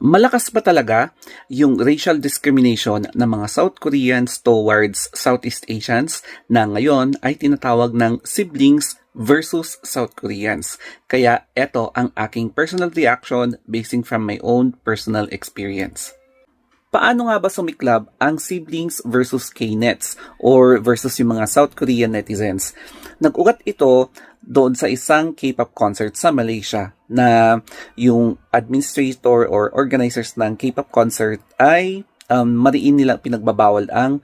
Malakas ba talaga yung racial discrimination ng mga South Koreans towards Southeast Asians na ngayon ay tinatawag ng siblings versus South Koreans? Kaya eto ang aking personal reaction basing from my own personal experience. Paano nga ba sumiklab ang siblings versus K-nets or versus yung mga South Korean netizens? Nag-ugat ito doon sa isang K-pop concert sa Malaysia na yung administrator or organizers ng K-pop concert ay mariin nila pinagbabawal ang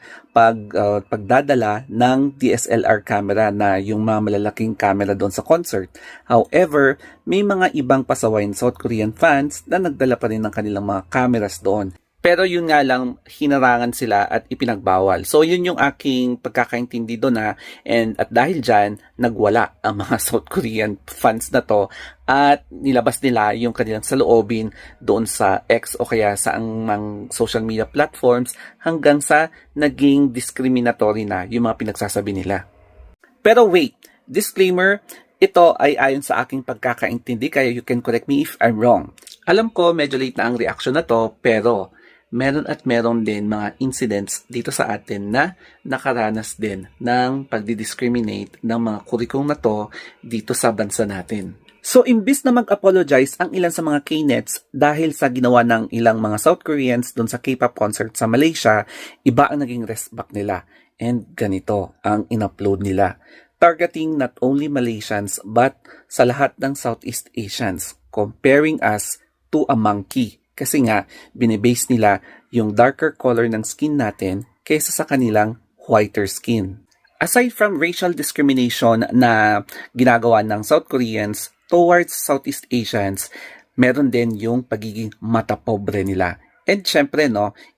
pagdadala ng DSLR camera na yung mga malalaking camera doon sa concert. However, may mga ibang pasaway South Korean fans na nagdala pa rin ng kanilang mga cameras doon. Pero yun nga lang, hinarangan sila at ipinagbawal. So yun yung aking pagkakaintindi doon and at dahil dyan, nagwala ang mga South Korean fans na to at nilabas nila yung kanilang saloobin doon sa X o kaya sa ang social media platforms hanggang sa naging discriminatory na yung mga pinagsasabi nila. Pero wait, disclaimer, ito ay ayon sa aking pagkakaintindi kaya you can correct me if I'm wrong. Alam ko medyo late na ang reaction na to pero meron din mga incidents dito sa atin na nakaranas din ng pagdidiscriminate ng mga kurikong na to dito sa bansa natin. So, imbis na mag-apologize ang ilan sa mga K-nets dahil sa ginawa ng ilang mga South Koreans doon sa K-pop concert sa Malaysia, iba ang naging resback nila. And ganito ang in-upload nila. Targeting not only Malaysians but sa lahat ng Southeast Asians, comparing us to a monkey. Kasi nga, binibase nila yung darker color ng skin natin kaysa sa kanilang whiter skin. Aside from racial discrimination na ginagawa ng South Koreans towards Southeast Asians, meron din yung pagiging matapobre nila. And syempre,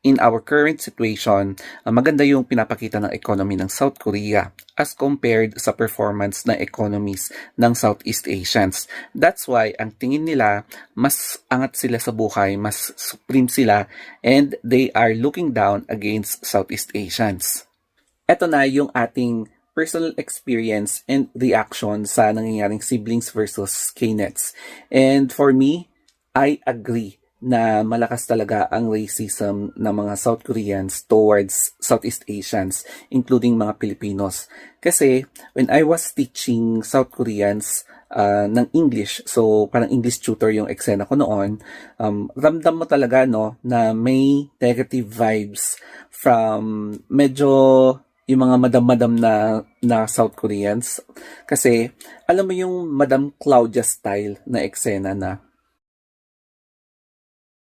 in our current situation, maganda yung pinapakita ng economy ng South Korea as compared sa performance ng economies ng Southeast Asians. That's why, ang tingin nila, mas angat sila sa buhay, mas supreme sila, and they are looking down against Southeast Asians. Ito na yung ating personal experience and reaction sa nangyayaring siblings versus K-nets. And for me, I agree na malakas talaga ang racism ng mga South Koreans towards Southeast Asians, including mga Pilipinos. Kasi when I was teaching South Koreans ng English, so parang English tutor yung eksena ko noon, ramdam mo talaga na may negative vibes from medyo yung mga madam-madam na South Koreans. Kasi alam mo yung Madam Claudia style na eksena na